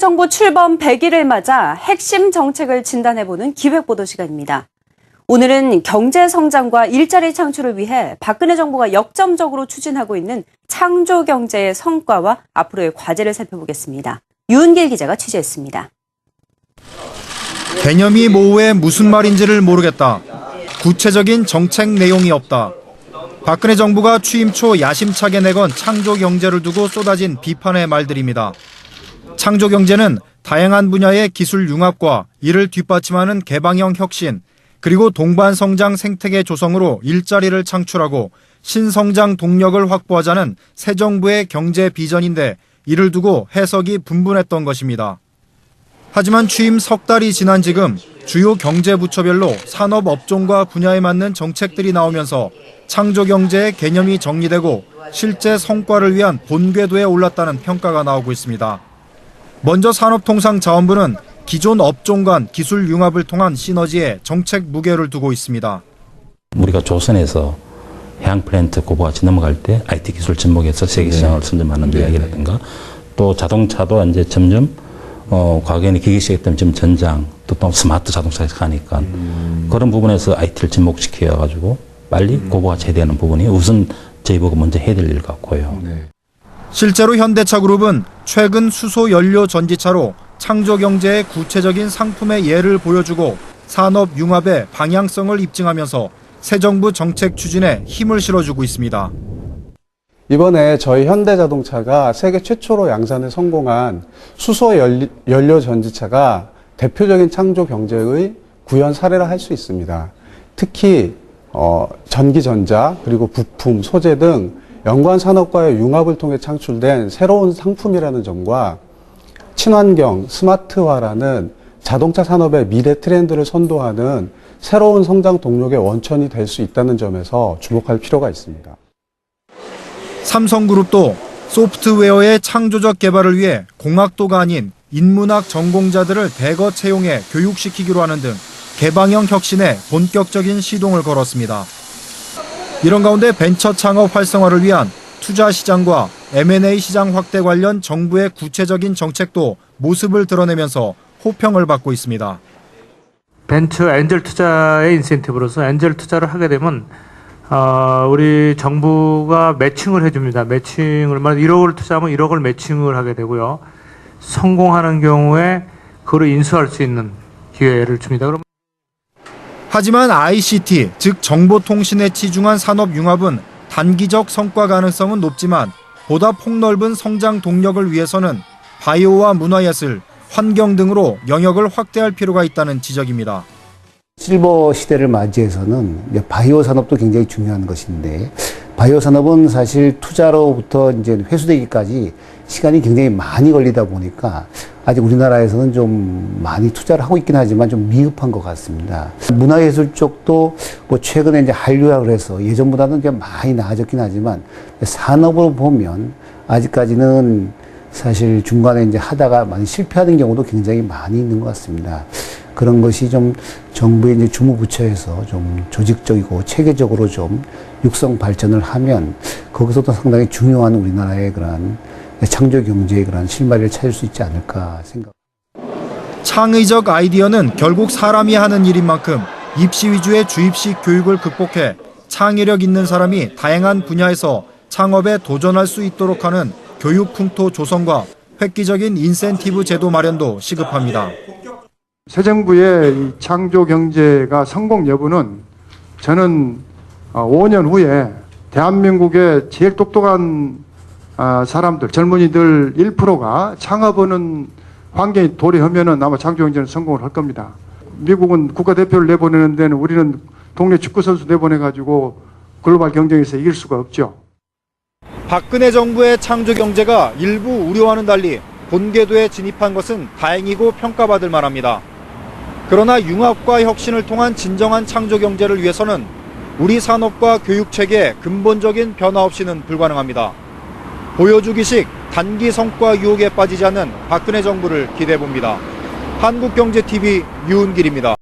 정부 출범 100일을 맞아 핵심 정책을 진단해보는 기획보도 시간입니다. 오늘은 경제 성장과 일자리 창출을 위해 박근혜 정부가 역점적으로 추진하고 있는 창조 경제의 성과와 앞으로의 과제를 살펴보겠습니다. 유은길 기자가 취재했습니다. 개념이 모호해 무슨 말인지를 모르겠다. 구체적인 정책 내용이 없다. 박근혜 정부가 취임 초 야심차게 내건 창조 경제를 두고 쏟아진 비판의 말들입니다. 창조 경제는 다양한 분야의 기술 융합과 이를 뒷받침하는 개방형 혁신, 그리고 동반 성장 생태계 조성으로 일자리를 창출하고 신성장 동력을 확보하자는 새 정부의 경제 비전인데 이를 두고 해석이 분분했던 것입니다. 하지만 취임 석 달이 지난 지금 주요 경제부처별로 산업 업종과 분야에 맞는 정책들이 나오면서 창조 경제의 개념이 정리되고 실제 성과를 위한 본궤도에 올랐다는 평가가 나오고 있습니다. 먼저 산업통상자원부는 기존 업종 간 기술 융합을 통한 시너지에 정책 무게를 두고 있습니다. 우리가 조선에서 해양 플랜트 고부가치 넘어갈 때 IT 기술 접목해서 세계 시장을 선점하는 이야기라든가 또 자동차도 이제 점점 과거에는 기계식 때문에 지금 전장 또 스마트 자동차에서 가니까 그런 부분에서 IT를 접목시켜 가지고 빨리 고부가치 되는 부분이 우선 저희 보고 먼저 해야 될 일 같고요. 실제로 현대차그룹은 최근 수소 연료 전지차로 창조 경제의 구체적인 상품의 예를 보여주고 산업 융합의 방향성을 입증하면서 새 정부 정책 추진에 힘을 실어주고 있습니다. 이번에 저희 현대자동차가 세계 최초로 양산에 성공한 수소 연료 전지차가 대표적인 창조 경제의 구현 사례라 할 수 있습니다. 특히 전기전자 그리고 부품, 소재 등 연관 산업과의 융합을 통해 창출된 새로운 상품이라는 점과 친환경, 스마트화라는 자동차 산업의 미래 트렌드를 선도하는 새로운 성장 동력의 원천이 될 수 있다는 점에서 주목할 필요가 있습니다. 삼성그룹도 소프트웨어의 창조적 개발을 위해 공학도가 아닌 인문학 전공자들을 대거 채용해 교육시키기로 하는 등 개방형 혁신에 본격적인 시동을 걸었습니다. 이런 가운데 벤처 창업 활성화를 위한 투자 시장과 M&A 시장 확대 관련 정부의 구체적인 정책도 모습을 드러내면서 호평을 받고 있습니다. 벤처 엔젤 투자의 인센티브로서 엔젤 투자를 하게 되면 우리 정부가 매칭을 해줍니다. 매칭을 말 1억을 투자하면 1억을 매칭을 하게 되고요. 성공하는 경우에 그걸 인수할 수 있는 기회를 줍니다. 하지만 ICT, 즉 정보통신에 치중한 산업 융합은 단기적 성과 가능성은 높지만 보다 폭넓은 성장 동력을 위해서는 바이오와 문화예술, 환경 등으로 영역을 확대할 필요가 있다는 지적입니다. 실버 시대를 맞이해서는 바이오 산업도 굉장히 중요한 것인데 바이오 산업은 사실 투자로부터 이제 회수되기까지 시간이 굉장히 많이 걸리다 보니까 아직 우리나라에서는 좀 많이 투자를 하고 있긴 하지만 좀 미흡한 것 같습니다. 문화예술 쪽도 뭐 최근에 이제 한류화를 해서 예전보다는 좀 많이 나아졌긴 하지만 산업으로 보면 아직까지는 사실 중간에 이제 하다가 많이 실패하는 경우도 굉장히 많이 있는 것 같습니다. 그런 것이 좀 정부의 이제 주무부처에서 좀 조직적이고 체계적으로 좀 육성 발전을 하면 거기서도 상당히 중요한 우리나라의 그러한 창조 경제의 그런 실마리를 찾을 수 있지 않을까 생각. 창의적 아이디어는 결국 사람이 하는 일인 만큼 입시 위주의 주입식 교육을 극복해 창의력 있는 사람이 다양한 분야에서 창업에 도전할 수 있도록 하는 교육 풍토 조성과 획기적인 인센티브 제도 마련도 시급합니다. 새 정부의 이 창조 경제가 성공 여부는 저는 5년 후에 대한민국의 제일 똑똑한 사람들, 젊은이들 1%가 창업하는 환경이 도래하면은 아마 창조 경제는 성공을 할 겁니다. 미국은 국가대표를 내보내는 데는 우리는 동네 축구선수 내보내가지고 글로벌 경쟁에서 이길 수가 없죠. 박근혜 정부의 창조 경제가 일부 우려와는 달리 본궤도에 진입한 것은 다행이고 평가받을 만합니다. 그러나 융합과 혁신을 통한 진정한 창조 경제를 위해서는 우리 산업과 교육체계의 근본적인 변화 없이는 불가능합니다. 보여주기식 단기 성과 유혹에 빠지지 않는 박근혜 정부를 기대해봅니다. 한국경제TV 유은길입니다.